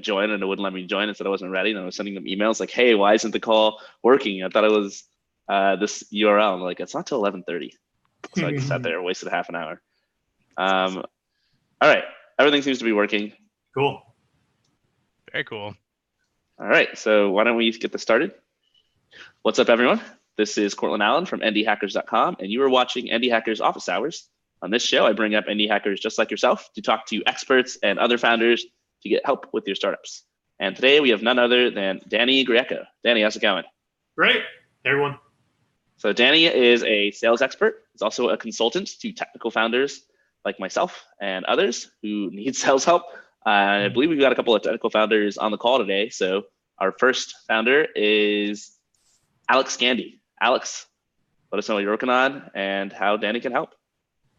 join and it wouldn't let me join. It said I wasn't ready. And I was sending them emails like, hey, why isn't the call working? I thought it was this URL. I'm like, it's not till 11:30. So I just sat there and wasted half an hour. All right. Everything seems to be working. Cool. Very cool. All right. So why don't we get this started? What's up, everyone? This is Cortland Allen from ndhackers.com, and you are watching Indie Hackers Office Hours. On this show, I bring up indie hackers just like yourself to talk to experts and other founders to get help with your startups. And today we have none other than Danny Grieco. Danny, how's it going? Great. Hey, everyone. So Danny is a sales expert. He's also a consultant to technical founders like myself and others who need sales help. I believe we've got a couple of technical founders on the call today. So our first founder is Alex Gandy. Alex, let us know what you're working on and how Danny can help.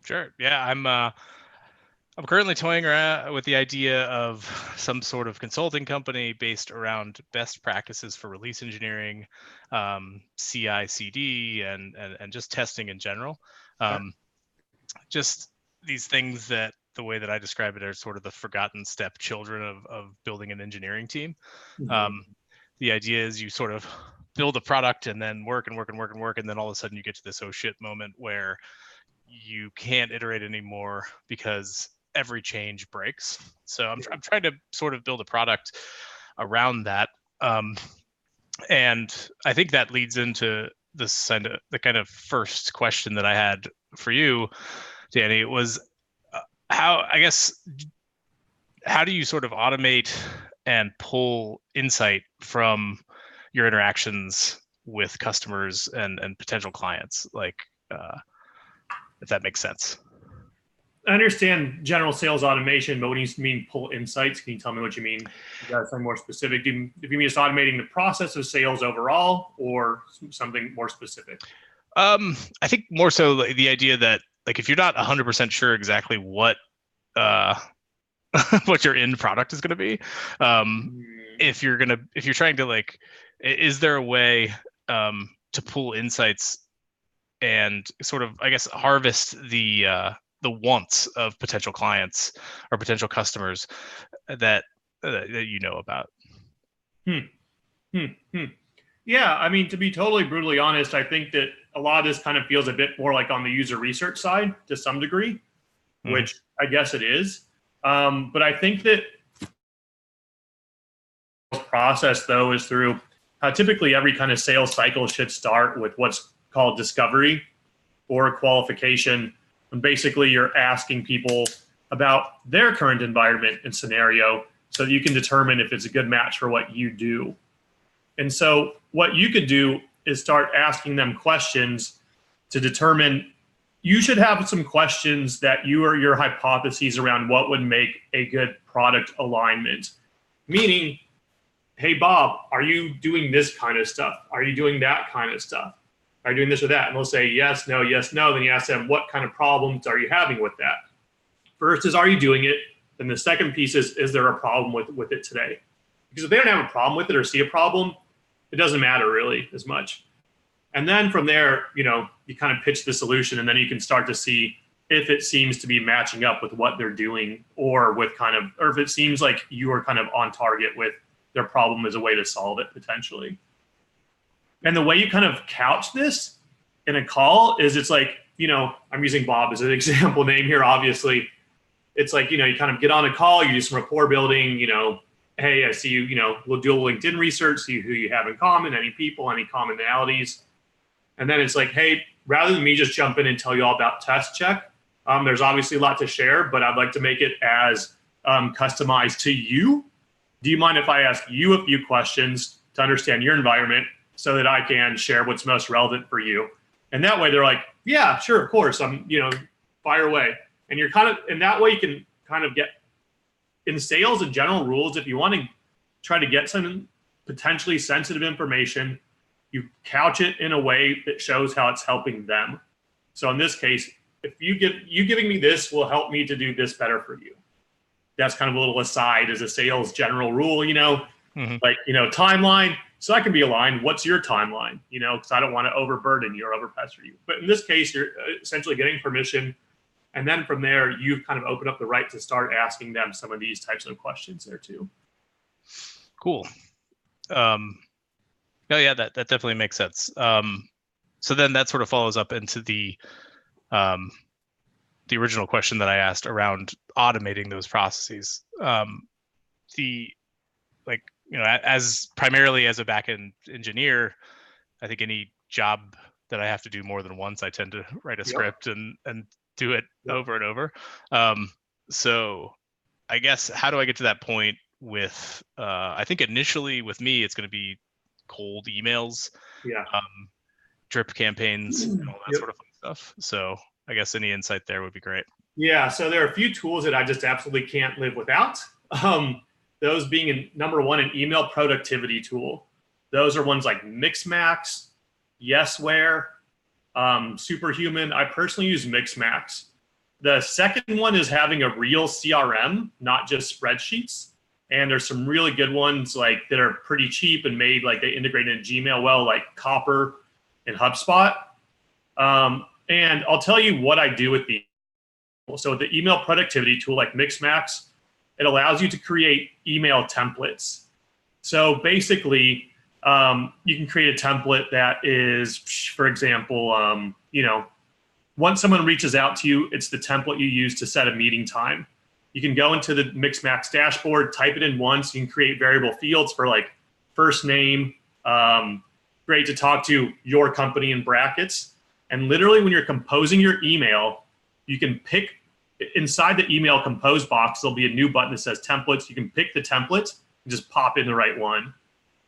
Sure. Yeah, I'm currently toying around with the idea of some sort of consulting company based around best practices for release engineering, CI/CD, and just testing in general. Just these things that the way that I describe it are sort of the forgotten stepchildren of building an engineering team. Mm-hmm. The idea is you sort of build a product and then work, and then all of a sudden you get to this oh shit moment where you can't iterate anymore because every change breaks. So I'm trying to sort of build a product around that. And I think that leads into the kind of first question that I had for you, Danny. It was how do you sort of automate and pull insight from your interactions with customers and potential clients? Like, if that makes sense. I understand general sales automation, but when you mean pull insights, can you tell me what you mean? You got something more specific? If you mean just automating the process of sales overall, or something more specific? I think more so the idea that, like, if you're not 100% sure exactly what what your end product is going to be, if you're trying to, like, is there a way to pull insights and sort of, I guess, harvest the wants of potential clients or potential customers that you know about? Yeah, I mean, to be totally brutally honest, I think that a lot of this kind of feels a bit more like on the user research side to some degree, which I guess it is. But I think that the process, though, is through typically every kind of sales cycle should start with what's called discovery or qualification. And basically, you're asking people about their current environment and scenario so that you can determine if it's a good match for what you do. And so what you could do is start asking them questions to determine. You should have some questions that your hypotheses around what would make a good product alignment. Meaning, hey, Bob, are you doing this kind of stuff? Are you doing that kind of stuff? Are you doing this or that? And they'll say yes, no, yes, no. Then you ask them, what kind of problems are you having with that? First is, are you doing it? Then the second piece is there a problem with it today? Because if they don't have a problem with it or see a problem, it doesn't matter really as much. And then from there, you kind of pitch the solution, and then you can start to see if it seems to be matching up with what they're doing, or if it seems like you are kind of on target with their problem as a way to solve it potentially. And the way you kind of couch this in a call is, it's like, I'm using Bob as an example name here, obviously. It's like, you kind of get on a call, you do some rapport building, hey, I see you, we'll do a LinkedIn research, see who you have in common, any people, any commonalities. And then it's like, hey, rather than me just jump in and tell you all about Test Check, there's obviously a lot to share, but I'd like to make it as customized to you. Do you mind if I ask you a few questions to understand your environment so that I can share what's most relevant for you? And that way they're like, yeah, sure, of course, fire away. And you're kind of, in that way you can kind of get, in sales and general rules, if you want to try to get some potentially sensitive information, you couch it in a way that shows how it's helping them. So in this case, if you giving me this will help me to do this better for you. That's kind of a little aside as a sales general rule, like, timeline. So I can be aligned. What's your timeline? Because I don't want to overburden you or overpressure you. But in this case, you're essentially getting permission. And then from there, you've kind of opened up the right to start asking them some of these types of questions there too. Cool. No, yeah, that definitely makes sense. So then that sort of follows up into the original question that I asked around automating those processes. As primarily as a backend engineer, I think any job that I have to do more than once, I tend to write a script and do it over and over. So I guess, how do I get to that point with, I think initially with me, it's going to be cold emails, drip campaigns, and all that sort of fun stuff. So I guess any insight there would be great. Yeah, so there are a few tools that I just absolutely can't live without. Those being number one, an email productivity tool. Those are ones like Mixmax, Yesware, Superhuman. I personally use Mixmax. The second one is having a real CRM, not just spreadsheets. And there's some really good ones like that are pretty cheap and made like they integrate into Gmail well, like Copper and HubSpot. And I'll tell you what I do with the. So the email productivity tool like Mixmax, it allows you to create email templates. So basically, you can create a template that is, for example, once someone reaches out to you, it's the template you use to set a meeting time. You can go into the Mixmax dashboard, type it in once. You can create variable fields for like first name, great to talk to, your company in brackets. And literally when you're composing your email, you can pick inside the email compose box, there'll be a new button that says templates. You can pick the template and just pop in the right one.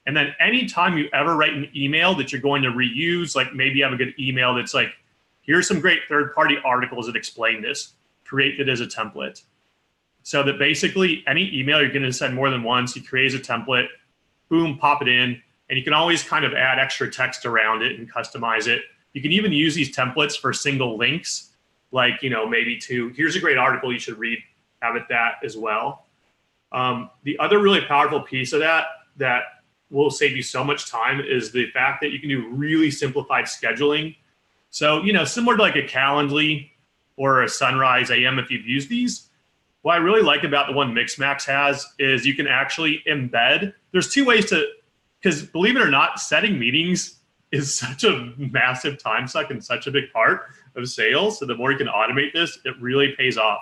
And then anytime you ever write an email that you're going to reuse, like maybe you have a good email that's like, here's some great third-party articles that explain this, create it as a template. So that basically any email you're going to send more than once, you create as a template, boom, pop it in, and you can always kind of add extra text around it and customize it. You can even use these templates for single links, like, maybe to, here's a great article you should read, have it that as well. The other really powerful piece of that will save you so much time is the fact that you can do really simplified scheduling. So, similar to like a Calendly or a Sunrise AM, if you've used these, what I really like about the one Mixmax has is you can actually embed. There's two ways to, because believe it or not, setting meetings is such a massive time suck and such a big part of sales. So the more you can automate this, it really pays off.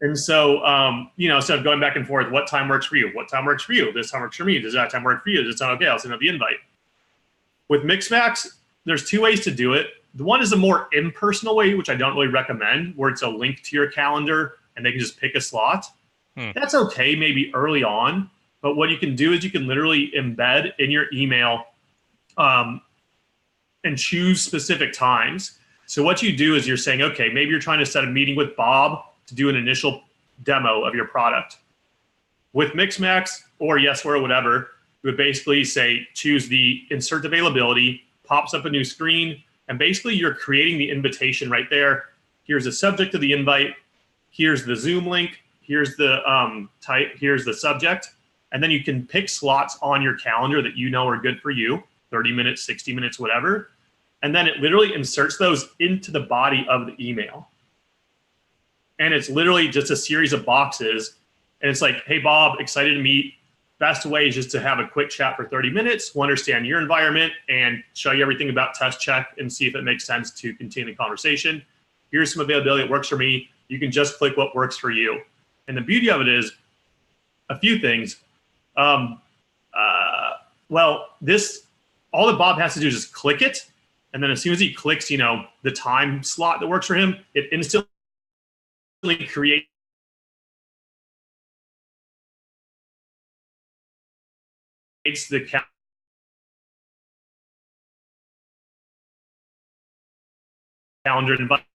And so, instead of going back and forth, what time works for you? What time works for you? This time works for me. Does that time work for you? Does it sound okay? I'll send out the invite. With Mixmax, there's two ways to do it. The one is a more impersonal way, which I don't really recommend, where it's a link to your calendar and they can just pick a slot. That's okay, maybe early on. But what you can do is you can literally embed in your email and choose specific times. So what you do is you're saying, okay, maybe you're trying to set a meeting with Bob to do an initial demo of your product. With Mixmax or Yesware or whatever, you would basically say, choose the insert availability, pops up a new screen, and basically you're creating the invitation right there. Here's the subject of the invite. Here's the Zoom link. Here's the here's the subject. And then you can pick slots on your calendar that you know are good for you, 30 minutes, 60 minutes, whatever. And then it literally inserts those into the body of the email. And it's literally just a series of boxes. And it's like, hey, Bob, excited to meet. Best way is just to have a quick chat for 30 minutes. We'll understand your environment and show you everything about Test Check and see if it makes sense to continue the conversation. Here's some availability that works for me. You can just click what works for you. And the beauty of it is a few things. All that Bob has to do is just click it. And then as soon as he clicks, the time slot that works for him, it instantly creates the calendar invite.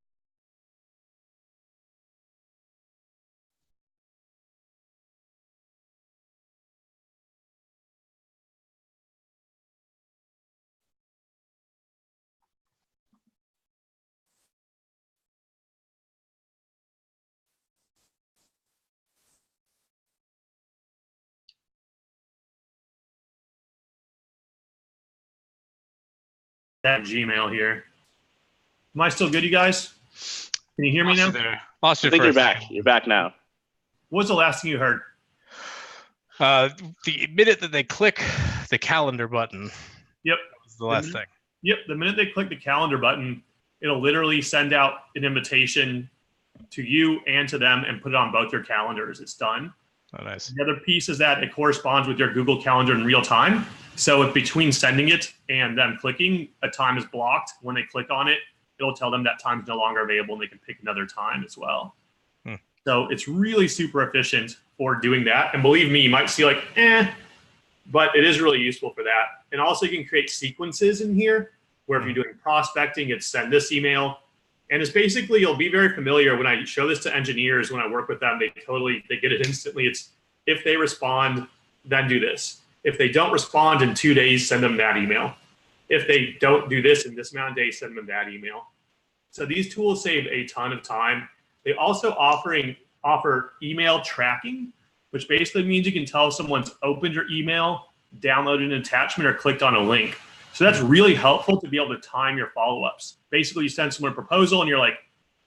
That Gmail here. Am I still good, you guys? Can you hear me now? Lost you I think first. you're back. You're back now. What was the last thing you heard? The minute that they click the calendar button, Yep. that was the last thing. Yep. The minute they click the calendar button, it'll literally send out an invitation to you and to them and put it on both your calendars. It's done. Oh, nice. The other piece is that it corresponds with your Google Calendar in real time. So if between sending it and them clicking, a time is blocked, when they click on it, it'll tell them that time is no longer available and they can pick another time as well. So it's really super efficient for doing that. And believe me, you might see like, but it is really useful for that. And also you can create sequences in here where if you're doing prospecting, it's send this email. And it's basically, you'll be very familiar when I show this to engineers, when I work with them, they get it instantly. It's if they respond, then do this. If they don't respond in 2 days, send them that email. If they don't do this in this amount of days, send them that email. So these tools save a ton of time. They also offer email tracking, which basically means you can tell if someone's opened your email, downloaded an attachment, or clicked on a link. So that's really helpful to be able to time your follow-ups. Basically, you send someone a proposal and you're like,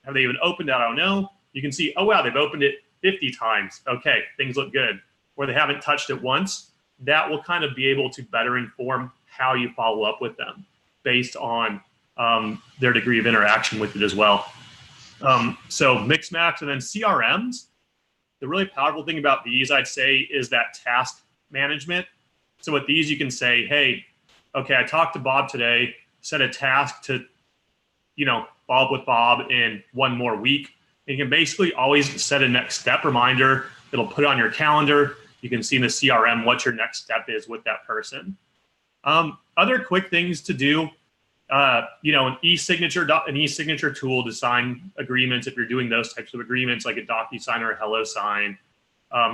have they even opened it? I don't know. You can see, oh, wow, they've opened it 50 times. Okay, things look good. Or they haven't touched it once. That will kind of be able to better inform how you follow up with them based on their degree of interaction with it as well. So Mixmax and then CRMs. The really powerful thing about these, I'd say, is that task management. So with these, you can say, hey, okay, I talked to Bob today, set a task to, follow up with Bob in 1 more week. And you can basically always set a next step reminder. It'll put it on your calendar. You can see in the CRM what your next step is with that person. Other quick things to do, an e-signature tool to sign agreements if you're doing those types of agreements, like a DocuSign or a HelloSign.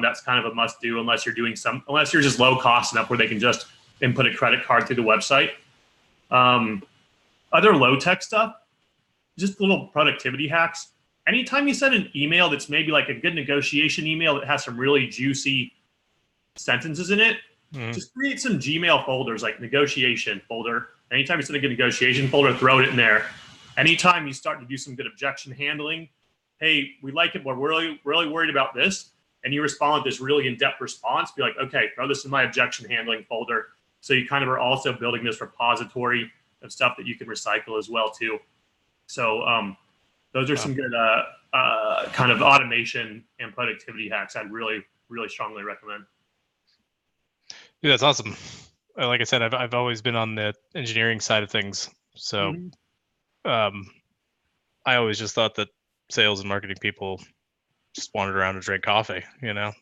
That's kind of a must do unless you're just low cost enough where they can just input a credit card through the website. Other low tech stuff, just little productivity hacks. Anytime you send an email that's maybe like a good negotiation email that has some really juicy sentences in it, just create some Gmail folders, like negotiation folder. Anytime you send a good negotiation folder, throw it in there. Anytime you start to do some good objection handling, hey, we like it, but we're really worried about this, and you respond with this really in-depth response, be like, okay, throw this in my objection handling folder. So you kind of are also building this repository of stuff that you can recycle as well too. So those are some good kind of automation and productivity hacks I'd really, really strongly recommend. Yeah, that's awesome. Like I said, I've always been on the engineering side of things. So I always just thought that sales and marketing people just wandered around and drank coffee,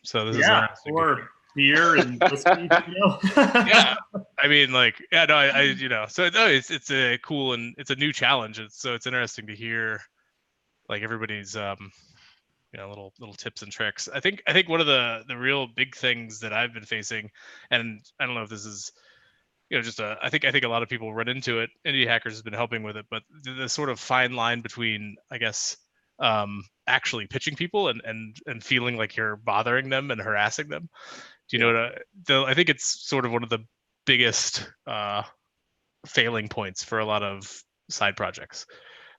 So this is interesting. Or beer and whiskey, Yeah, I mean, so no, it's a cool and it's a new challenge. So it's interesting to hear, like, everybody's little tips and tricks. I think one of the real big things that I've been facing, and I don't know if this is I think a lot of people run into it. Indie Hackers has been helping with it, but the sort of fine line between, I guess, actually pitching people and feeling like you're bothering them and harassing them. Do you know what I think it's sort of one of the biggest failing points for a lot of side projects.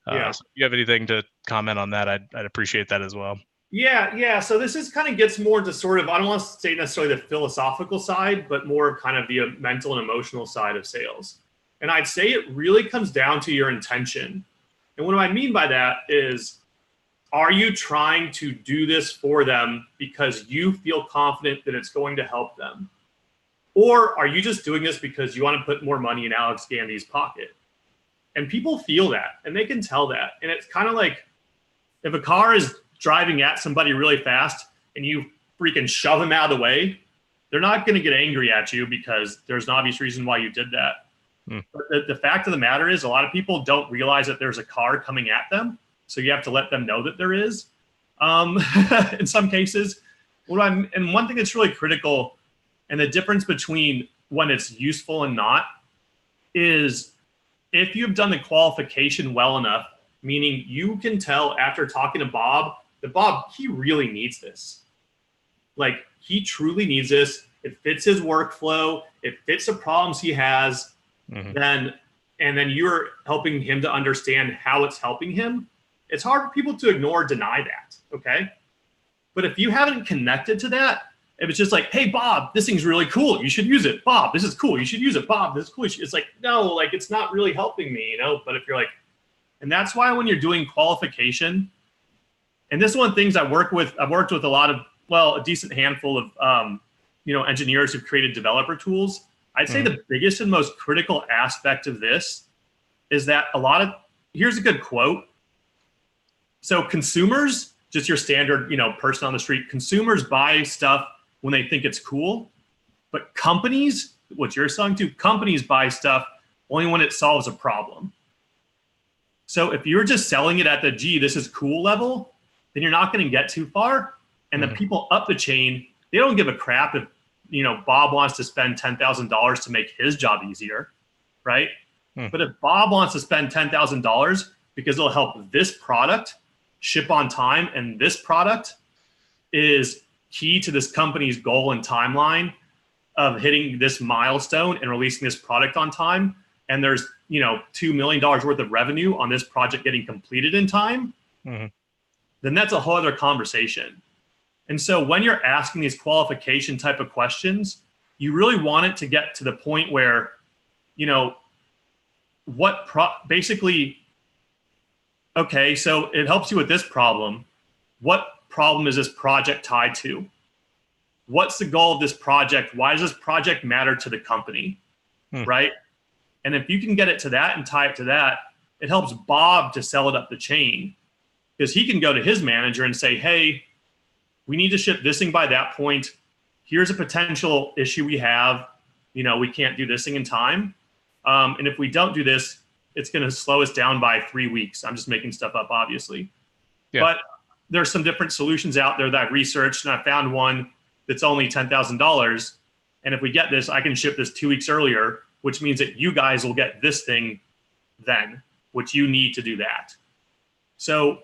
So if you have anything to comment on that, I'd appreciate that as well. Yeah. So this is kind of gets more into sort of, I don't want to say necessarily the philosophical side, but more of kind of the mental and emotional side of sales. And I'd say it really comes down to your intention. And what I mean by that is, are you trying to do this for them because you feel confident that it's going to help them? Or are you just doing this because you want to put more money in Alex Gandy's pocket? And people feel that, and they can tell that. And it's kind of like if a car is driving at somebody really fast and you freaking shove them out of the way, they're not going to get angry at you because there's an obvious reason why you did that. But the fact of the matter is, a lot of people don't realize that there's a car coming at them. So you have to let them know that there is, in some cases. And one thing that's really critical, and the difference between when it's useful and not, is if you've done the qualification well enough, meaning you can tell after talking to Bob that Bob, he really needs this. Like, he truly needs this. It fits his workflow. It fits the problems he has. And then you're helping him to understand how it's helping him. It's hard for people to ignore or deny that, okay? But if you haven't connected to that, If it's just like, hey, Bob, this thing's really cool. You should use it. Bob, this is cool. You should use it. Bob, this is cool. It's like, no, like it's not really helping me, you know? But if you're like, and that's why when you're doing qualification, and this is one of the things I've worked with a lot of, well, a decent handful of, engineers who've created developer tools. I'd say the biggest and most critical aspect of this is that here's a good quote. So consumers, just your standard, person on the street, consumers buy stuff when they think it's cool, but companies, what you're selling to, companies buy stuff only when it solves a problem. So if you're just selling it at the, gee, this is cool level, then you're not going to get too far. And the people up the chain, they don't give a crap if, Bob wants to spend $10,000 to make his job easier, right? But if Bob wants to spend $10,000 because it'll help this product ship on time, and this product is key to this company's goal and timeline of hitting this milestone and releasing this product on time, and there's $2 million worth of revenue on this project getting completed in time, then that's a whole other conversation. And so when you're asking these qualification type of questions, you really want it to get to the point where, basically, okay, so it helps you with this problem. What problem is this project tied to? What's the goal of this project? Why does this project matter to the company, right? And if you can get it to that and tie it to that, it helps Bob to sell it up the chain, because he can go to his manager and say, hey, we need to ship this thing by that point. Here's a potential issue we have. We can't do this thing in time. And if we don't do this, it's going to slow us down by 3 weeks. I'm just making stuff up, obviously. Yeah. But there's some different solutions out there that I've researched, and I found one that's only $10,000. And if we get this, I can ship this 2 weeks earlier, which means that you guys will get this thing then, which you need to do that. So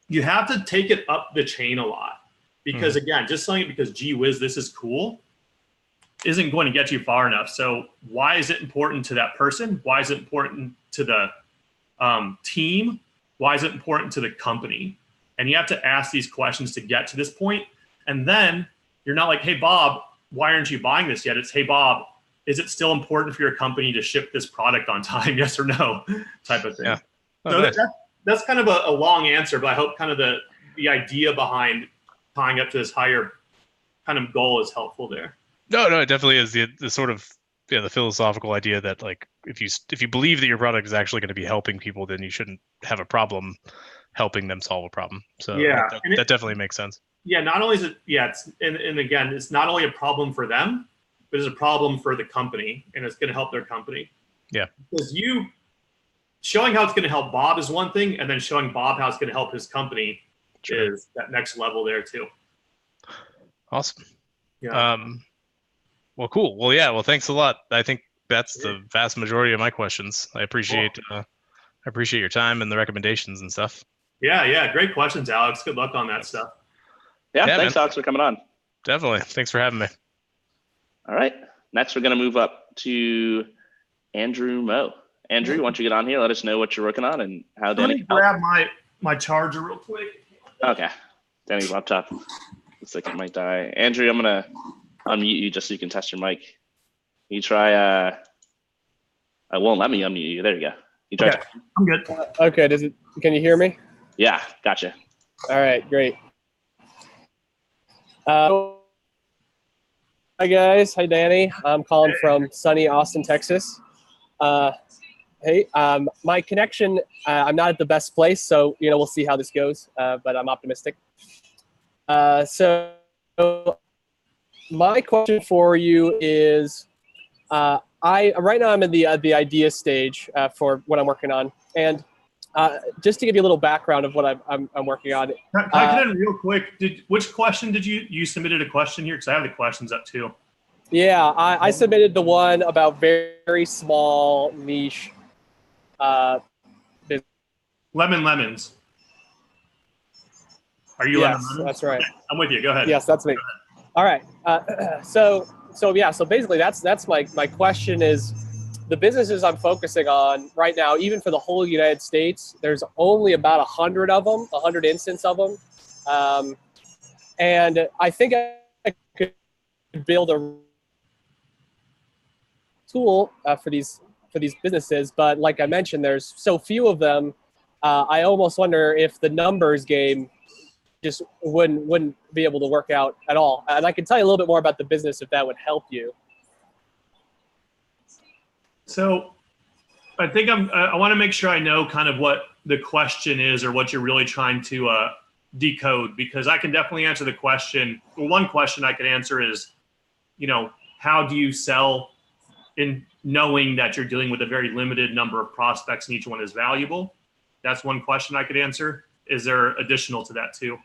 you have to take it up the chain a lot, because again, just selling it because, gee whiz, this is cool, isn't going to get you far enough. So why is it important to that person? Why is it important to the team? Why is it important to the company? And you have to ask these questions to get to this point. And then you're not like, hey, Bob, why aren't you buying this yet? It's, hey, Bob, is it still important for your company to ship this product on time? Yes or no, type of thing. Yeah. So nice. That's kind of a long answer, but I hope kind of the idea behind tying up to this higher kind of goal is helpful there. No, it definitely is the sort of the philosophical idea that, like, if you believe that your product is actually going to be helping people, then you shouldn't have a problem helping them solve a problem. So yeah, that definitely makes sense. Yeah, not only is it and again, it's not only a problem for them, but it's a problem for the company, and it's going to help their company. Yeah, because showing how it's going to help Bob is one thing, and then showing Bob how it's going to help his company is that next level there too. Awesome. Yeah. Well, cool. Well, yeah. Well, thanks a lot. I think that's the vast majority of my questions. I appreciate your time and the recommendations and stuff. Yeah. Great questions, Alex. Good luck on that stuff. Yeah. Thanks, man. Alex, for coming on. Definitely. Thanks for having me. All right. Next, we're going to move up to Andrew Moe. Andrew, why don't you get on here? Let us know what you're working on and how Danny. Let me grab my charger real quick. Okay. Danny's laptop looks like it might die. Andrew, I'm going to unmute you just so you can test your mic. You try, I won't let me unmute you. There you go. You try. Okay. I'm good. Okay. Can you hear me? Yeah. Gotcha. All right. Great. Hi guys. Hi, Danny. I'm calling from sunny Austin, Texas. Hey, my connection, I'm not at the best place, so, we'll see how this goes, but I'm optimistic. So my question for you is, right now I'm in the idea stage for what I'm working on, and just to give you a little background of what I'm working on. Can I get in real quick? Which question did you submitted a question here? Because I have the questions up too. Yeah, I submitted the one about very small niche. Lemons. Are you Lemon Lemons? That's right. I'm with you. Go ahead. Yes, that's me. All right. So basically that's my question is, the businesses I'm focusing on right now, even for the whole United States, there's only about 100 of them, 100 instances of them. And I think I could build a tool for these businesses, but like I mentioned, there's so few of them. I almost wonder if the numbers game just wouldn't be able to work out at all. And I can tell you a little bit more about the business if that would help you. So I think I want to make sure I know kind of what the question is or what you're really trying to decode, because I can definitely answer the question. Well, one question I could answer is, how do you sell in knowing that you're dealing with a very limited number of prospects and each one is valuable? That's one question I could answer. Is there additional to that too?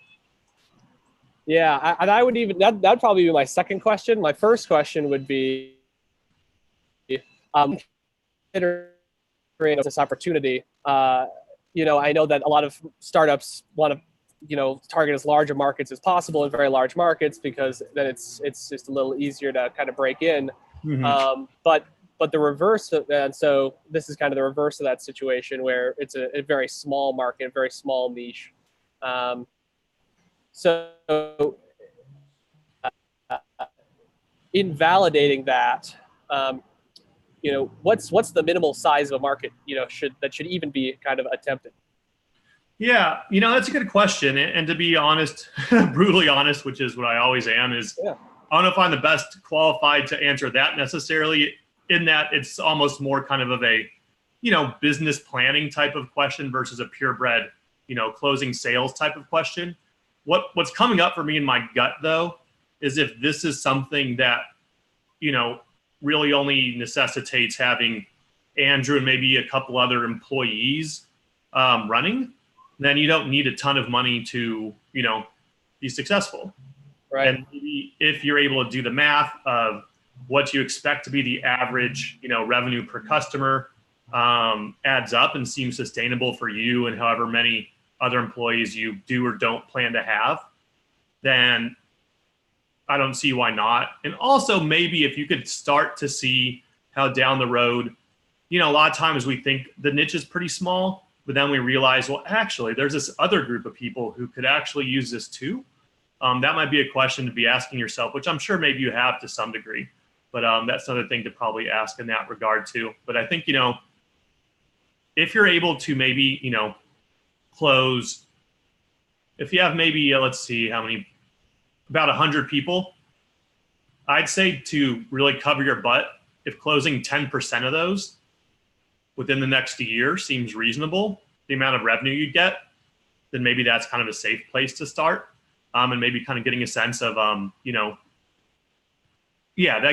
Yeah, and I would even, that'd probably be my second question. My first question would be, considering this opportunity, I know that a lot of startups want to, target as large of markets as possible in very large markets, because then it's just a little easier to kind of break in. Mm-hmm. But the reverse, and so this is kind of the reverse of that situation where it's a very small market, very small niche. So in validating that, what's the minimal size of a market, should even be kind of attempted? Yeah, that's a good question. And to be honest, brutally honest, which is what I always am, is I don't know if I'm the best qualified to answer that necessarily, in that it's almost more kind of a, business planning type of question versus a purebred, closing sales type of question. What's coming up for me in my gut, though, is if this is something that, really only necessitates having Andrew and maybe a couple other employees running, then you don't need a ton of money to, be successful. Right. And maybe if you're able to do the math of what you expect to be the average, revenue per customer, adds up and seems sustainable for you and however many other employees you do or don't plan to have, then I don't see why not. And also maybe if you could start to see how down the road, a lot of times we think the niche is pretty small, but then we realize, well, actually there's this other group of people who could actually use this too. That might be a question to be asking yourself, which I'm sure maybe you have to some degree, but that's another thing to probably ask in that regard too. But I think, if you're able to maybe, close, if you have maybe, let's see how many, about 100 people, I'd say to really cover your butt, if closing 10% of those within the next year seems reasonable, the amount of revenue you get, then maybe that's kind of a safe place to start. And maybe kind of getting a sense of, that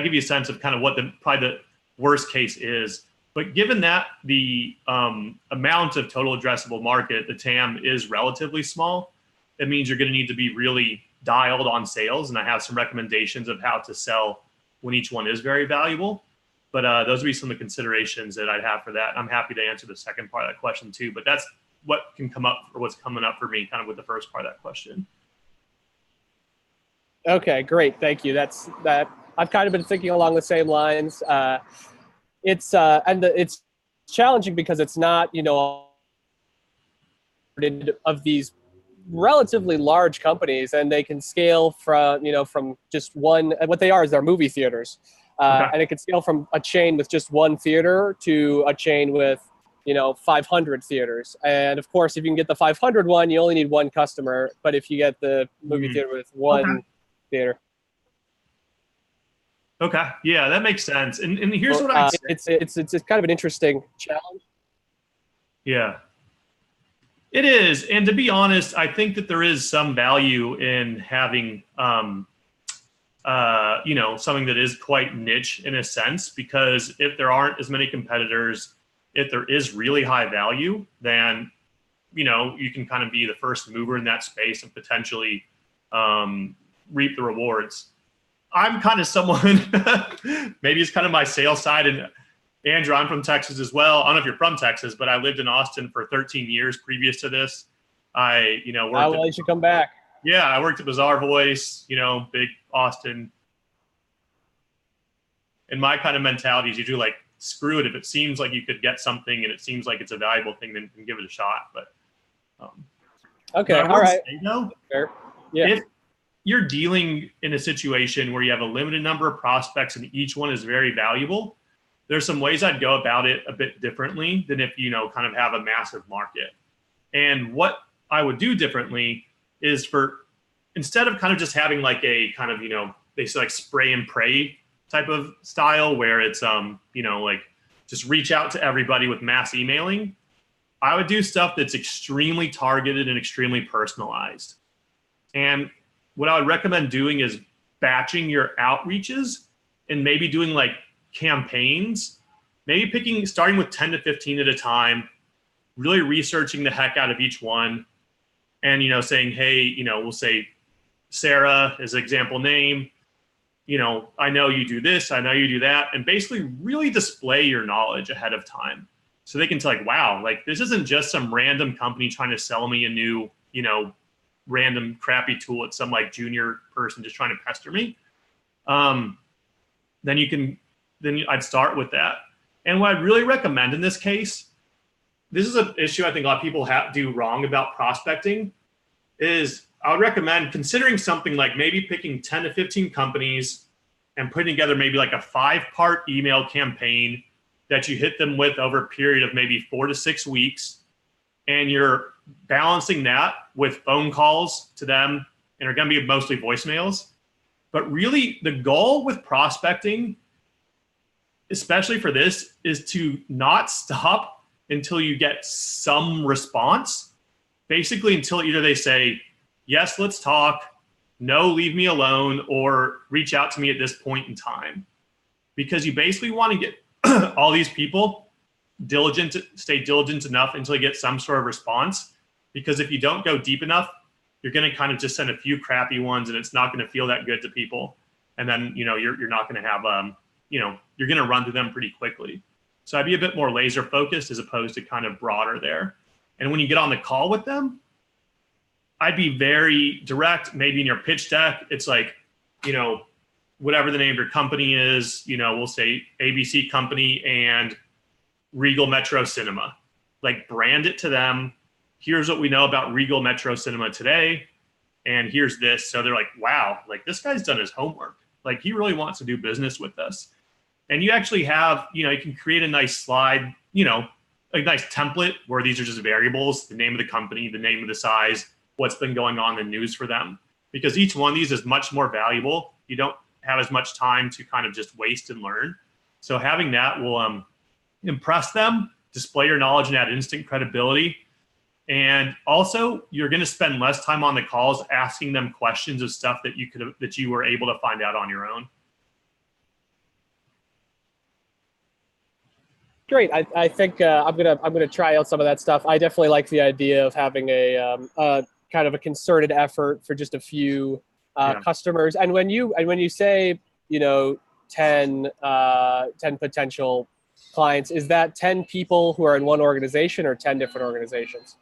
give you a sense of kind of what probably the worst case is. But given that the amount of total addressable market, the TAM, is relatively small, it means you're going to need to be really dialed on sales. And I have some recommendations of how to sell when each one is very valuable. But those would be some of the considerations that I'd have for that. I'm happy to answer the second part of that question too. But that's what can come up, or what's coming up for me kind of with the first part of that question. Okay, great. Thank you. That's that. I've kind of been thinking along the same lines. It's challenging because it's not, of these relatively large companies, and they can scale from just one. And what they are is they're movie theaters, and it can scale from a chain with just one theater to a chain with 500 theaters. And of course, if you can get the 500 one, you only need one customer. But if you get the movie theater with one theater. Okay. Yeah, that makes sense. And here's what I'd say. It's kind of an interesting challenge. Yeah, it is. And to be honest, I think that there is some value in having, something that is quite niche in a sense, because if there aren't as many competitors, if there is really high value, then, you can kind of be the first mover in that space and potentially reap the rewards. I'm kind of someone, maybe it's kind of my sales side. And Andrew, I'm from Texas as well. I don't know if you're from Texas, but I lived in Austin for 13 years previous to this. I, worked you should come back. Yeah, I worked at Bazaar Voice, big Austin. And my kind of mentality is usually like, screw it. If it seems like you could get something and it seems like it's a valuable thing, then give it a shot. But okay, all right. Say, though, fair. Yeah. you're dealing in a situation where you have a limited number of prospects and each one is very valuable, there's some ways I'd go about it a bit differently than if, kind of have a massive market. And what I would do differently is instead of kind of just having like a kind of, they say like spray and pray type of style where it's, like just reach out to everybody with mass emailing, I would do stuff that's extremely targeted and extremely personalized. And what I would recommend doing is batching your outreaches and maybe doing like campaigns, maybe starting with 10 to 15 at a time, really researching the heck out of each one. And, saying, hey, we'll say Sarah as an example name, I know you do this, I know you do that. And basically really display your knowledge ahead of time. So they can tell like, wow, like this isn't just some random company trying to sell me a new, random crappy tool. It's some like junior person just trying to pester me. Then I'd start with that. And what I'd really recommend in this case, this is an issue I think a lot of people do wrong about prospecting, is I would recommend considering something like maybe picking 10 to 15 companies and putting together maybe like a 5-part email campaign that you hit them with over a period of maybe 4 to 6 weeks. And you're balancing that with phone calls to them, and are going to be mostly voicemails. But really the goal with prospecting, especially for this, is to not stop until you get some response. Basically until either they say, yes, let's talk, no, leave me alone, or reach out to me at this point in time. Because you basically want to get all these people stay diligent enough until you get some sort of response. Because if you don't go deep enough, you're going to kind of just send a few crappy ones and it's not going to feel that good to people. And then, you're not going to have, you're going to run through them pretty quickly. So I'd be a bit more laser focused as opposed to kind of broader there. And when you get on the call with them, I'd be very direct. Maybe in your pitch deck, it's like, whatever the name of your company is, we'll say ABC Company and Regal Metro Cinema. Like brand it to them. Here's what we know about Regal Metro Cinema today. And here's this. So they're like, wow, like this guy's done his homework. Like he really wants to do business with us. And you actually have, you can create a nice slide, a nice template where these are just variables, the name of the company, the name of the size, what's been going on in the news for them. Because each one of these is much more valuable. You don't have as much time to kind of just waste and learn. So having that will impress them, display your knowledge and add instant credibility. And also you're going to spend less time on the calls asking them questions of stuff that you were able to find out on your own. Great. I think I'm gonna try out some of that stuff. I definitely like the idea of having a kind of a concerted effort for just a few customers. And when you say 10 potential clients, is that 10 people who are in one organization or 10 different organizations?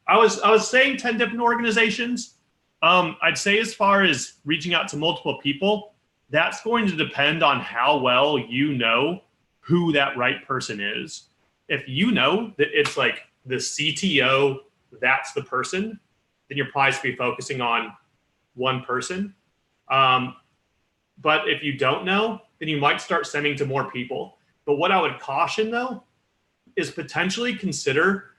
I was saying 10 different organizations. I'd say as far as reaching out to multiple people, that's going to depend on how well you know who that right person is. If you know that it's like the CTO, that's the person, then you're probably supposed to be focusing on one person. But if you don't know, then you might start sending to more people. But what I would caution though, is potentially consider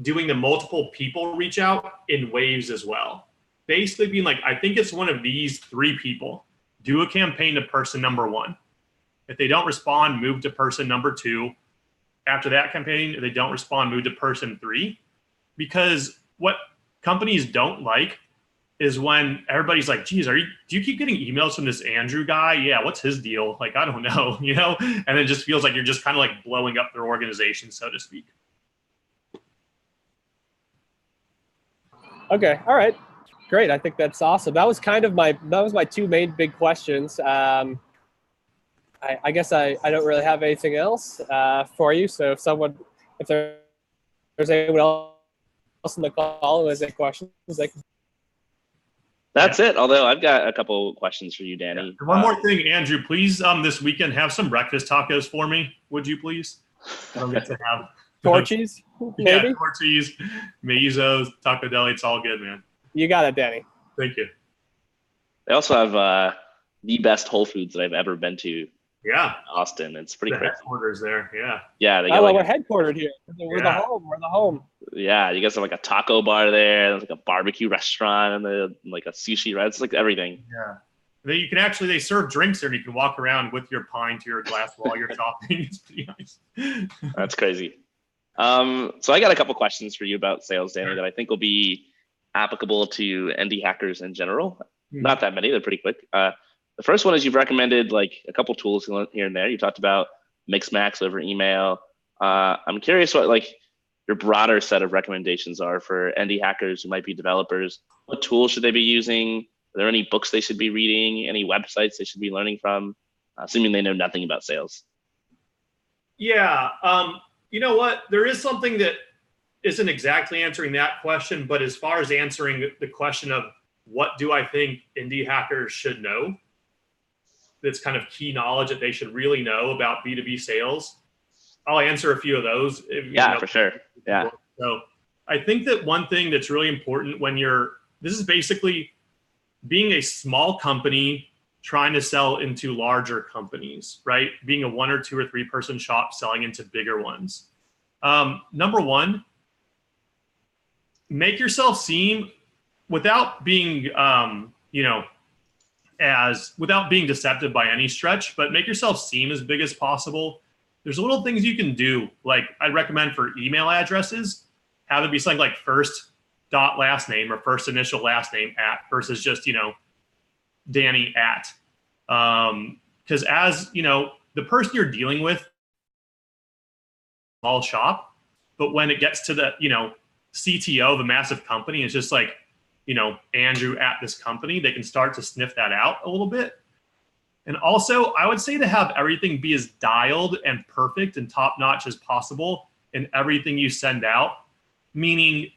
doing the multiple people reach out in waves as well. Basically being like, I think it's one of these 3 people. Do a campaign to person number 1. If they don't respond, move to person number 2. After that campaign, if they don't respond, move to person 3. Because what companies don't like is when everybody's like, geez, do you keep getting emails from this Andrew guy? Yeah, what's his deal? Like, I don't know, And it just feels like you're just kind of like blowing up their organization, so to speak. Okay, all right, great. I think that's awesome. That was my 2 main big questions. I guess I don't really have anything else for you. So if there's anyone else in the call who has any questions, That's it. Although I've got a couple questions for you, Danny. Yeah. One more thing, Andrew, please this weekend have some breakfast tacos for me. Would you please? I don't get to have Torchies, maybe? Yeah, Torchies, Mezzo's, Taco Deli. It's all good, man. You got it, Danny. Thank you. They also have the best Whole Foods that I've ever been to. Yeah. In Austin. It's pretty crazy. Headquarters there. Yeah. Yeah. They Oh, well, got we're headquartered here. We're the home. We're the home. Yeah. You guys have like a taco bar there. There's like a barbecue restaurant and like a sushi, right? It's like everything. Yeah. You can actually, they serve drinks there and you can walk around with your pint or your glass while you're shopping. It's pretty nice. That's crazy. So I got a couple questions for you about sales, Danny, that I think will be applicable to indie hackers in general. Not that many, they're pretty quick. The first one is you've recommended like a couple tools here and there. You talked about Mixmax over email. I'm curious what like your broader set of recommendations are for indie hackers who might be developers. What tools should they be using? Are there any books they should be reading? Any websites they should be learning from? Assuming they know nothing about sales. Yeah. You know what? There is something that isn't exactly answering that question, but as far as answering the question of what do I think indie hackers should know, that's kind of key knowledge that they should really know about B2B sales, I'll answer a few of those. Yeah, for sure. Yeah. So I think that one thing that's really important when this is basically being a small company trying to sell into larger companies, right? Being a 1 or 2 or 3 person shop selling into bigger ones. Number one, make yourself seem, without being, without being deceptive by any stretch, but make yourself seem as big as possible. There's little things you can do. Like I'd recommend for email addresses, have it be something like first dot last name or first initial last name at versus just, Danny at. Because as, the person you're dealing with, small shop, but when it gets to the, CTO of a massive company, it's just like, Andrew at this company, they can start to sniff that out a little bit. And also, I would say to have everything be as dialed and perfect and top notch as possible in everything you send out, meaning,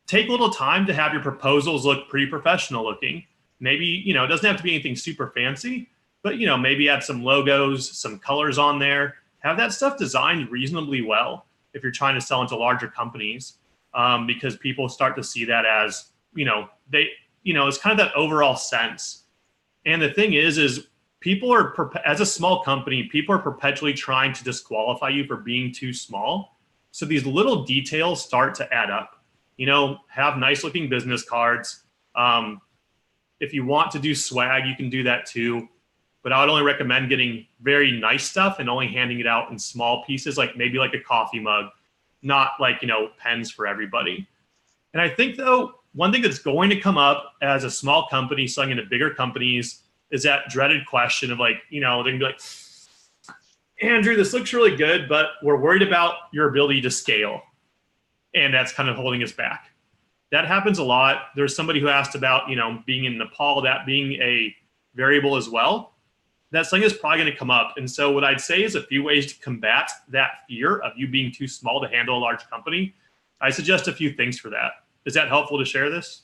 take a little time to have your proposals look pretty professional looking. Maybe, it doesn't have to be anything super fancy, but, maybe add some logos, some colors on there, have that stuff designed reasonably well if you're trying to sell into larger companies, because people start to see that as, it's kind of that overall sense. And the thing is people are, as a small company, people are perpetually trying to disqualify you for being too small. So these little details start to add up. Have nice looking business cards. If you want to do swag, you can do that too. But I would only recommend getting very nice stuff and only handing it out in small pieces, like maybe like a coffee mug, not like, pens for everybody. And I think though, one thing that's going to come up as a small company selling into bigger companies is that dreaded question of like, they can be like, Andrew, this looks really good, but we're worried about your ability to scale. And that's kind of holding us back. That happens a lot. There's somebody who asked about, being in Nepal, that being a variable as well. That's something that's probably going to come up. And so what I'd say is a few ways to combat that fear of you being too small to handle a large company. I suggest a few things for that. Is that helpful to share this?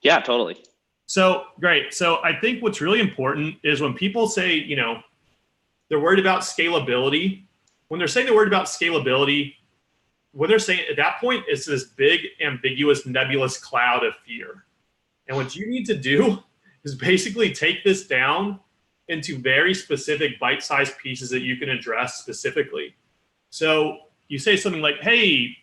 Yeah, totally. So great. So I think what's really important is when people say, they're worried about scalability. When they're saying they're worried about scalability, what they're saying at that point is this big, ambiguous, nebulous cloud of fear. And what you need to do is basically take this down into very specific bite-sized pieces that you can address specifically. So you say something like, hey,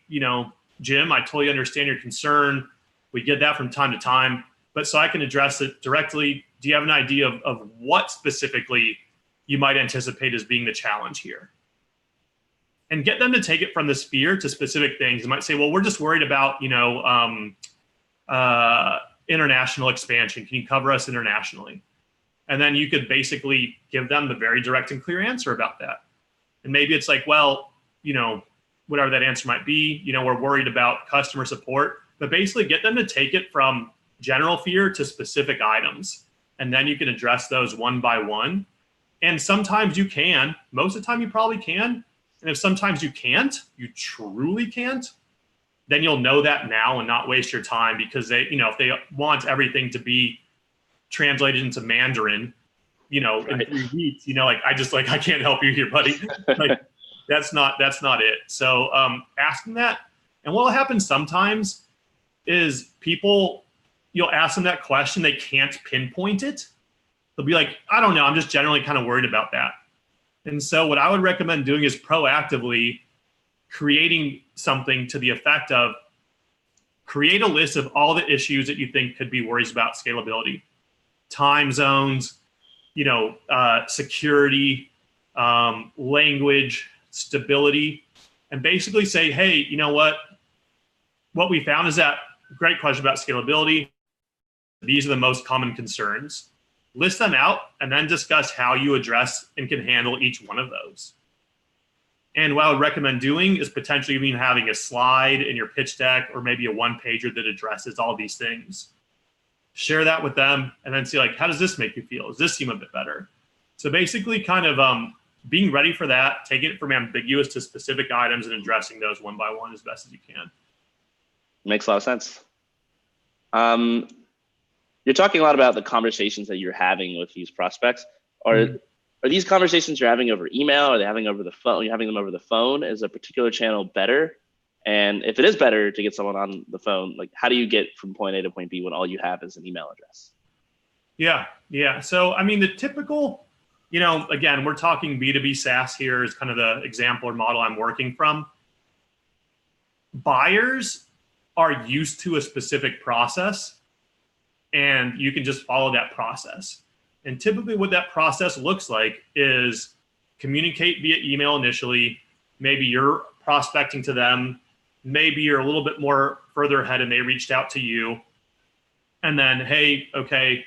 Jim, I totally understand your concern. We get that from time to time, but so I can address it directly. Do you have an idea of what specifically you might anticipate as being the challenge here? And get them to take it from this fear to specific things. They might say, well, we're just worried about, international expansion. Can you cover us internationally? And then you could basically give them the very direct and clear answer about that. And maybe it's like, well, whatever that answer might be, we're worried about customer support, but basically get them to take it from general fear to specific items. And then you can address those one by one. And sometimes you can, most of the time you probably can. And if sometimes you can't, you truly can't, then you'll know that now and not waste your time, because they, if they want everything to be translated into Mandarin, right, in 3 weeks, I can't help you here, buddy. Like, that's not it. So ask them that. And what will happen sometimes is people you'll ask them that question, they can't pinpoint it. They'll be like, I don't know, I'm just generally kind of worried about that. And so what I would recommend doing is proactively creating something to the effect of create a list of all the issues that you think could be worries about scalability, time zones, security, language, stability, and basically say, hey, you know what we found is that great question about scalability. These are the most common concerns. List them out and then discuss how you address and can handle each one of those. And what I would recommend doing is potentially even having a slide in your pitch deck or maybe a one-pager that addresses all these things. Share that with them and then see, like, how does this make you feel? Does this seem a bit better? So basically kind of being ready for that, taking it from ambiguous to specific items and addressing those one by one as best as you can. Makes a lot of sense. You're talking a lot about the conversations that you're having with these prospects. Are these conversations you're having over email? Are they having over the phone? You're having them over the phone? Is a particular channel better? And if it is better to get someone on the phone, like, how do you get from point A to point B when all you have is an email address? Yeah. So, I mean, the typical, again, we're talking B2B SaaS here is kind of the example or model I'm working from. Buyers are used to a specific process, and you can just follow that process. And typically what that process looks like is communicate via email initially. Maybe you're prospecting to them. Maybe you're a little bit more further ahead and they reached out to you. And then, hey, okay,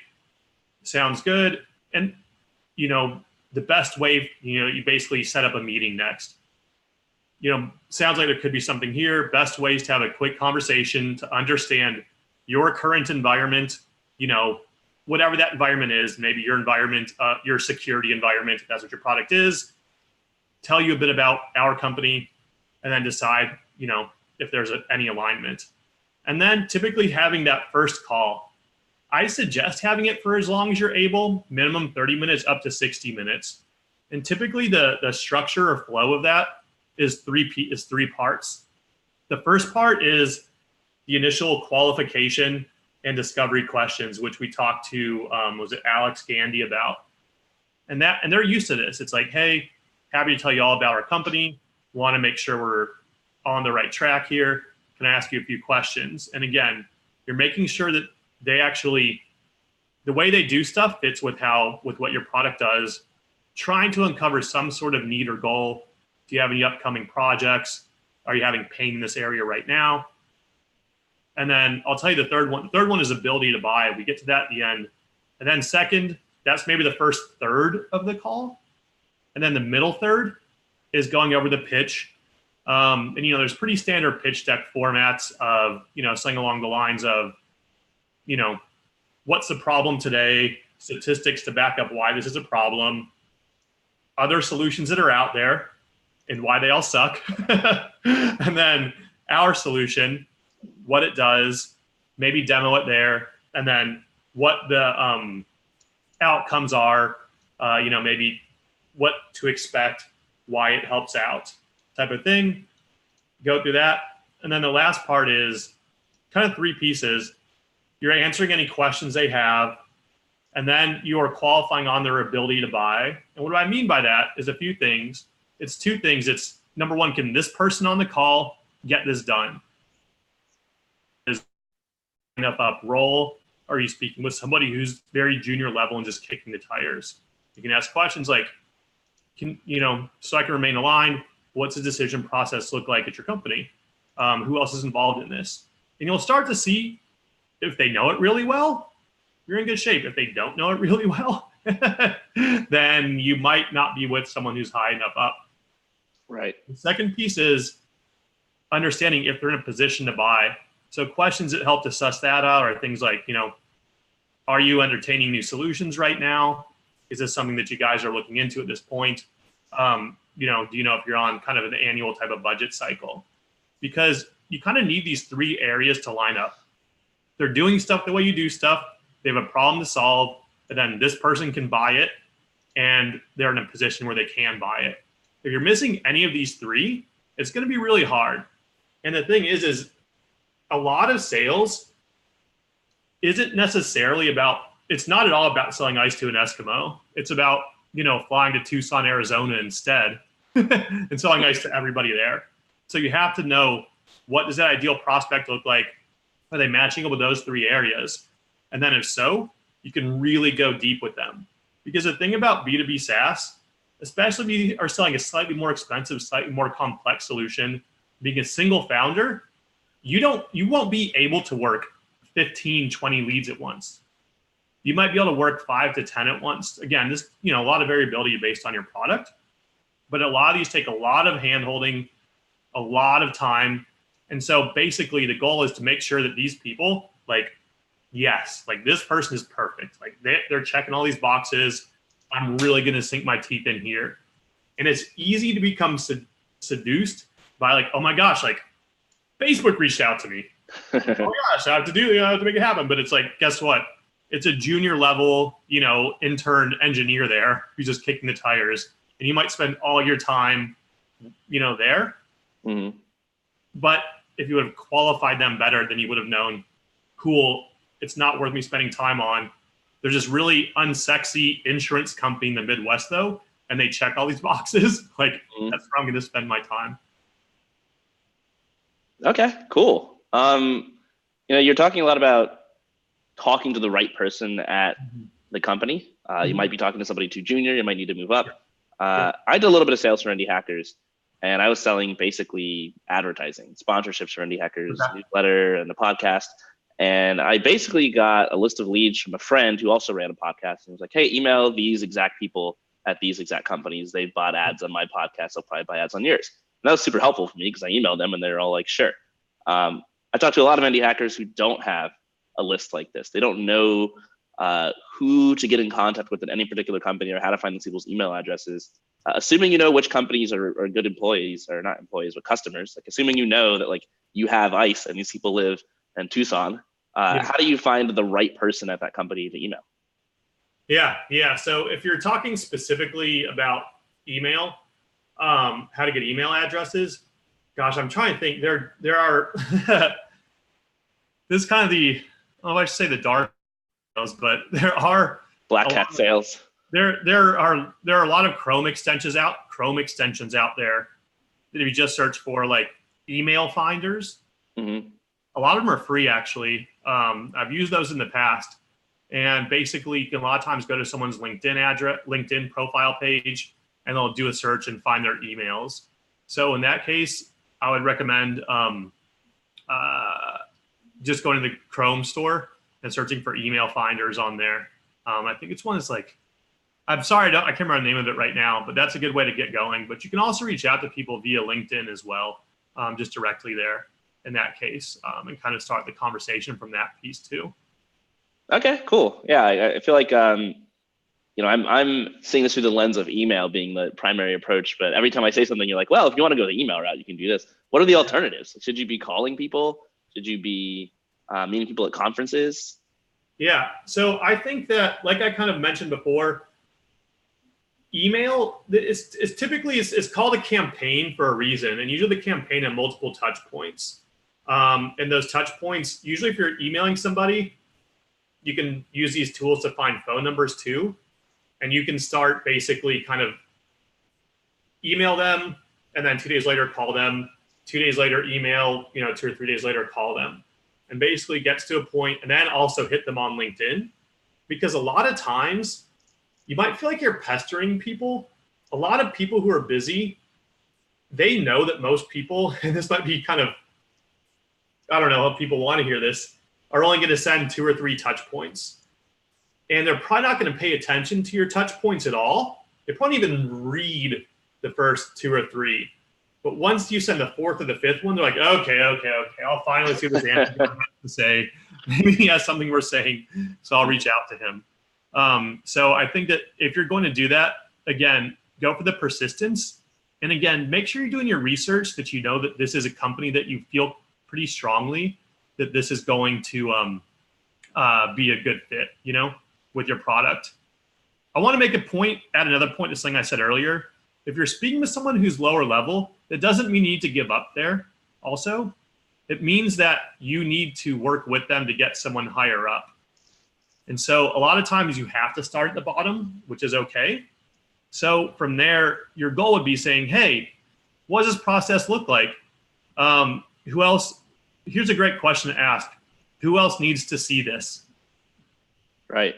sounds good. And, the best way, you basically set up a meeting next. Sounds like there could be something here. Best ways to have a quick conversation to understand your current environment, whatever that environment is, maybe your environment, your security environment, if that's what your product is, tell you a bit about our company, and then decide, if there's any alignment. And then typically having that first call, I suggest having it for as long as you're able, minimum 30 minutes up to 60 minutes. And typically the structure or flow of that is three parts. The first part is the initial qualification and discovery questions, which we talked to, was it Alex Gandy about? And they're used to this. It's like, hey, happy to tell you all about our company. Want to make sure we're on the right track here. Can I ask you a few questions? And again, you're making sure that they actually, the way they do stuff fits with what your product does, trying to uncover some sort of need or goal. Do you have any upcoming projects? Are you having pain in this area right now? And then I'll tell you the third one. The third one is ability to buy. We get to that at the end. And then second, that's maybe the first third of the call. And then the middle third is going over the pitch. And, there's pretty standard pitch deck formats of, something along the lines of, what's the problem today? Statistics to back up why this is a problem. Other solutions that are out there and why they all suck. And then our solution, what it does, maybe demo it there, and then what the outcomes are, maybe what to expect, why it helps out, type of thing. Go through that. And then the last part is kind of three pieces. You're answering any questions they have, and then you are qualifying on their ability to buy. And what I mean by that is a few things. It's two things. It's number one, can this person on the call get this done? Is up role? Are you speaking with somebody who's very junior level and just kicking the tires? You can ask questions like, so I can remain aligned, what's the decision process look like at your company? Who else is involved in this? And you'll start to see if they know it really well, you're in good shape. If they don't know it really well, then you might not be with someone who's high enough up. Right. The second piece is understanding if they're in a position to buy. So questions that help to suss that out are things like, are you entertaining new solutions right now? Is this something that you guys are looking into at this point? Do you know if you're on kind of an annual type of budget cycle? Because you kind of need these three areas to line up. They're doing stuff the way you do stuff. They have a problem to solve, and then this person can buy it, and they're in a position where they can buy it. If you're missing any of these three, it's going to be really hard. And the thing is a lot of sales isn't necessarily about, it's not at all about selling ice to an Eskimo. It's about, flying to Tucson, Arizona instead and selling ice to everybody there. So you have to know, what does that ideal prospect look like? Are they matching up with those 3 areas? And then if so, you can really go deep with them. Because the thing about B2B SaaS, especially if you are selling a slightly more expensive, slightly more complex solution, being a single founder, you won't be able to work 15, 20 leads at once. You might be able to work 5 to 10 at once. Again, this, a lot of variability based on your product, but a lot of these take a lot of hand-holding, a lot of time. And so basically the goal is to make sure that these people, yes, this person is perfect. They're checking all these boxes. I'm really going to sink my teeth in here. And it's easy to become seduced by oh my gosh, Facebook reached out to me. Oh my gosh, I have to make it happen. But it's guess what? It's a junior level, intern engineer there who's just kicking the tires. And you might spend all your time, there. Mm-hmm. But if you would have qualified them better, then you would have known, cool, it's not worth me spending time on. There's this really unsexy insurance company in the Midwest, though, and they check all these boxes. That's where I'm going to spend my time. Okay, cool. You're talking a lot about talking to the right person at the company. You might be talking to somebody too junior. You might need to move up. I did a little bit of sales for Indie Hackers, and I was selling basically advertising, sponsorships for Indie Hackers, newsletter, and the podcast. And I basically got a list of leads from a friend who also ran a podcast, and was like, hey, email these exact people at these exact companies. They've bought ads on my podcast. They'll probably buy ads on yours. And that was super helpful for me because I emailed them and they're all like, sure. I talked to a lot of Indie Hackers who don't have a list like this. They don't know who to get in contact with at any particular company or how to find these people's email addresses. Assuming you know which companies are good employees, or not employees, but customers, assuming you know that you have ICE and these people live in Tucson, how do you find the right person at that company to email? Yeah. So if you're talking specifically about email, how to get email addresses, gosh, I'm trying to think. There are this is kind of I should say the dark sales, but there are black hat sales. There are a lot of Chrome extensions out there that if you just search for email finders, a lot of them are free actually. I've used those in the past, and basically you can a lot of times go to someone's LinkedIn profile page, and they'll do a search and find their emails. So in that case, I would recommend just going to the Chrome store and searching for email finders on there. I think it's one that's I'm sorry, I can't remember the name of it right now, but that's a good way to get going. But you can also reach out to people via LinkedIn as well, just directly there in that case, and kind of start the conversation from that piece too. Okay, cool. Yeah, I feel like I'm seeing this through the lens of email being the primary approach. But every time I say something, you're like, well, if you want to go the email route, you can do this. What are the alternatives? Should you be calling people? Should you be meeting people at conferences? Yeah. So I think that, like I kind of mentioned before, email is typically it's called a campaign for a reason, and usually the campaign has multiple touch points. And those touch points, usually if you're emailing somebody, you can use these tools to find phone numbers too, and you can start basically kind of email them, and then 2 days later call them. 2 days later email, 2 or 3 days later call them, and basically gets to a point, and then also hit them on LinkedIn, because a lot of times you might feel like you're pestering people. A lot of people who are busy, they know that most people, and this might be kind of, I don't know if people want to hear this, are only going to send 2 or 3 touch points. And they're probably not going to pay attention to your touch points at all. They probably even read the first 2 or 3. But once you send the 4th or the 5th one, they're like, okay, I'll finally see what this Anthony has to say. Maybe he has something worth saying, so I'll reach out to him. So I think that if you're going to do that, again, go for the persistence. And again, make sure you're doing your research, that you know that this is a company that you feel pretty strongly that this is going to be a good fit, with your product. I want to make a point, add another point to something I said earlier. If you're speaking with someone who's lower level, that doesn't mean you need to give up there also. It means that you need to work with them to get someone higher up. And so a lot of times you have to start at the bottom, which is okay. So from there, your goal would be saying, hey, what does this process look like? Who else? Here's a great question to ask. Who else needs to see this? Right.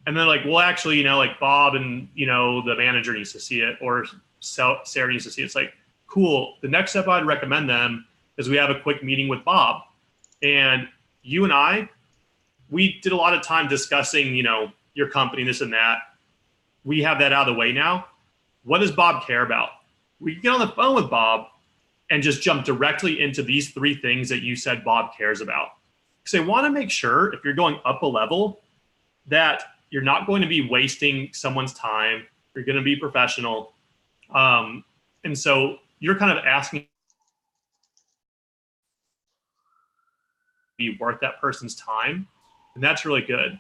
And then like, well, actually, like Bob and, the manager needs to see it, or Sarah needs to see it. It's like, cool. The next step I'd recommend them is we have a quick meeting with Bob. And you and I, we did a lot of time discussing, your company, this and that. We have that out of the way now. What does Bob care about? We can get on the phone with Bob and just jump directly into these 3 things that you said Bob cares about. Because I want to make sure if you're going up a level that you're not going to be wasting someone's time. You're going to be professional. And so you're kind of asking be worth that person's time. And that's really good.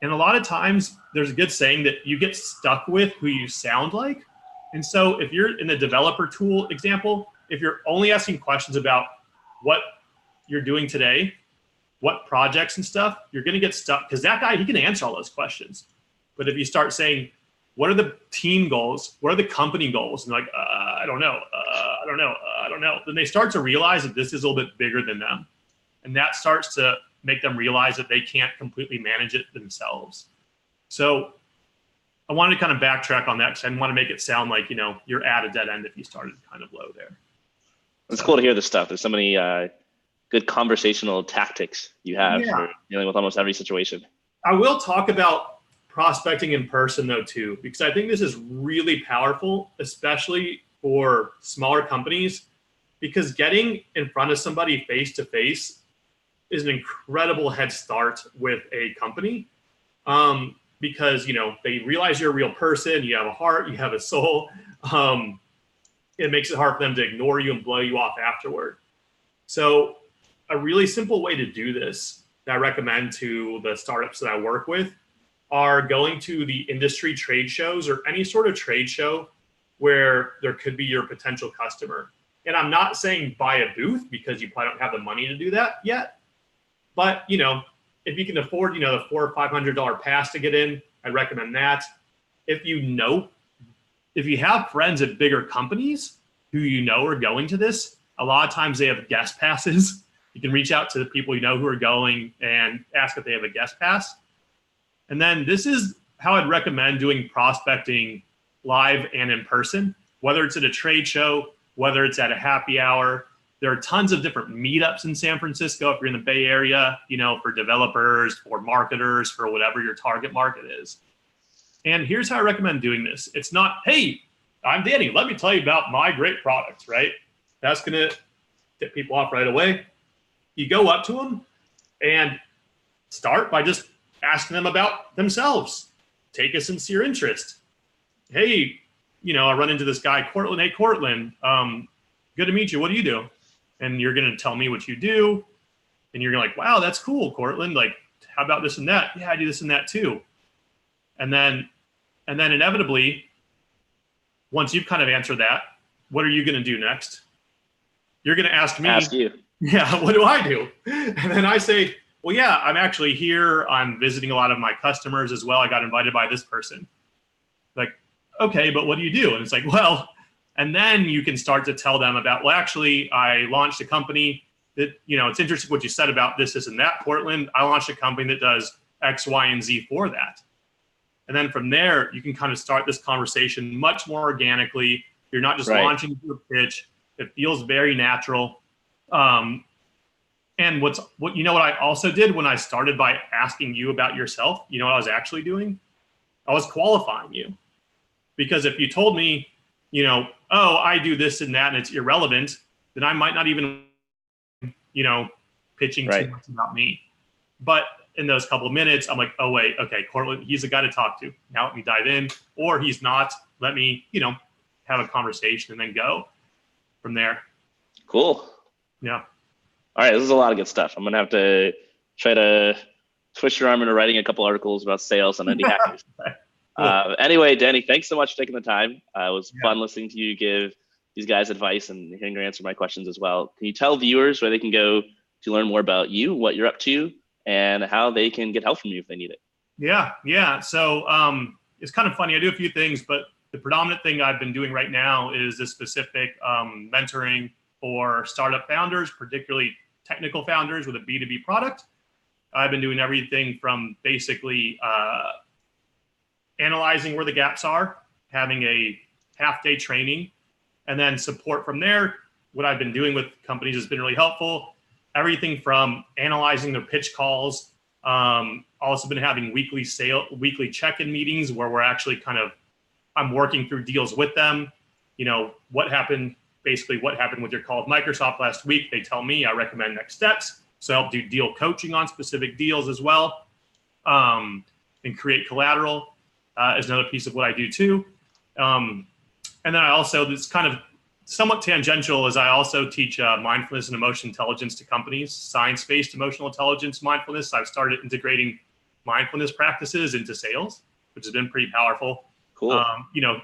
And a lot of times there's a good saying that you get stuck with who you sound like. And so if you're in the developer tool example, if you're only asking questions about what you're doing today, what projects and stuff, you're going to get stuck because that guy, he can answer all those questions. But if you start saying, what are the team goals? What are the company goals? And like, I don't know. Then they start to realize that this is a little bit bigger than them. And that starts to make them realize that they can't completely manage it themselves. So I wanted to kind of backtrack on that because I didn't want to make it sound like, you're at a dead end if you started kind of low there. It's cool to hear this stuff. There's so many good conversational tactics you have for dealing with almost every situation. I will talk about prospecting in person though too, because I think this is really powerful, especially for smaller companies, because getting in front of somebody face to face is an incredible head start with a company. Because they realize you're a real person, you have a heart, you have a soul. It makes it hard for them to ignore you and blow you off afterward. So a really simple way to do this that I recommend to the startups that I work with are going to the industry trade shows or any sort of trade show where there could be your potential customer. And I'm not saying buy a booth because you probably don't have the money to do that yet. But, if you can afford, the $400 or $500 pass to get in, I'd recommend that. If you have friends at bigger companies who are going to this, a lot of times they have guest passes. You can reach out to the people who are going and ask if they have a guest pass. And then this is how I'd recommend doing prospecting live and in person, whether it's at a trade show, whether it's at a happy hour. There are tons of different meetups in San Francisco if you're in the Bay Area, for developers, for marketers, for whatever your target market is. And here's how I recommend doing this. It's not, hey, I'm Danny, let me tell you about my great products, right? That's going to get people off right away. You go up to them and start by just asking them about themselves. Take a sincere interest. Hey, I run into this guy, Cortland. Hey, Cortland, good to meet you. What do you do? And you're going to tell me what you do. And you're like, wow, that's cool, Cortland. Like, how about this and that? Yeah, I do this and that too. And then inevitably, once you've kind of answered that, what are you going to do next? You're going to ask me. Ask you. Yeah, what do I do? And then I say, well, yeah, I'm actually here. I'm visiting a lot of my customers as well. I got invited by this person. Like, okay, but what do you do? And it's like, well, and then you can start to tell them about, well, actually, I launched a company that, it's interesting what you said about this and that, Portland. I launched a company that does X, Y, and Z for that. And then from there, you can kind of start this conversation much more organically. You're not just launching into a pitch. It feels very natural. And what I also did when I started by asking you about yourself, what I was actually doing? I was qualifying you. Because if you told me, oh, I do this and that, and it's irrelevant, then I might not even, pitching too much about me. But in those couple of minutes, I'm like, oh, wait, okay, Cortland, he's the guy to talk to. Now let me dive in. Or he's not. Let me, have a conversation and then go from there. Cool. Yeah. All right, this is a lot of good stuff. I'm going to have to try to twist your arm into writing a couple articles about sales on indie hackers. Cool. Anyway, Danny, thanks so much for taking the time. It was fun listening to you give these guys advice and hearing your answer my questions as well. Can you tell viewers where they can go to learn more about you, what you're up to, and how they can get help from you if they need it. Yeah. So it's kind of funny. I do a few things, but the predominant thing I've been doing right now is this specific mentoring for startup founders, particularly technical founders with a B2B product. I've been doing everything from basically analyzing where the gaps are, having a half-day training, and then support from there. What I've been doing with companies has been really helpful. Everything from analyzing their pitch calls. Also been having weekly check-in meetings where we're actually I'm working through deals with them. What happened with your call with Microsoft last week. They tell me, I recommend next steps. So I help do deal coaching on specific deals as well. And create collateral is another piece of what I do too. And then I also, this kind of somewhat tangential, is I also teach mindfulness and emotional intelligence to companies, science-based emotional intelligence mindfulness. I've started integrating mindfulness practices into sales, which has been pretty powerful. Cool.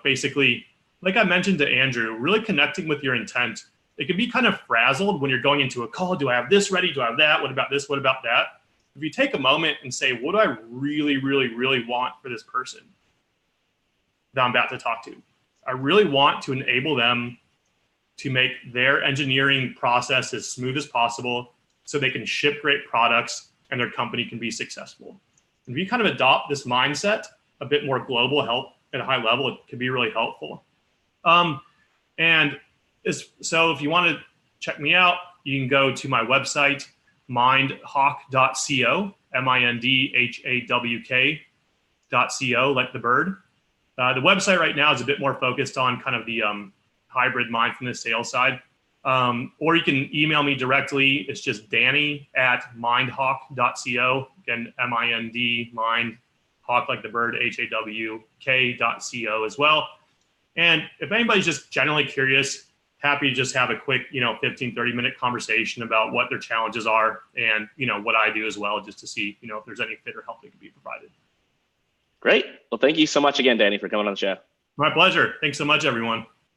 Basically, like I mentioned to Andrew, really connecting with your intent. It can be kind of frazzled when you're going into a call. Do I have this ready? Do I have that? What about this? What about that? If you take a moment and say, what do I really, really, really want for this person that I'm about to talk to? I really want to enable them to make their engineering process as smooth as possible so they can ship great products and their company can be successful. And if you kind of adopt this mindset, a bit more global help at a high level, it can be really helpful. So if you want to check me out, you can go to my website, mindhawk.co, mindhawk.co, like the bird. The website right now is a bit more focused on kind of the hybrid mindfulness sales side. Or you can email me directly. It's just danny@mindhawk.co. Again, MIND, mind, hawk like the bird, HAWK.co as well. And if anybody's just generally curious, happy to just have a quick, 15, 30-minute conversation about what their challenges are and, what I do as well, just to see, if there's any fit or help that can be provided. Great. Well, thank you so much again, Danny, for coming on the show. My pleasure. Thanks so much, everyone.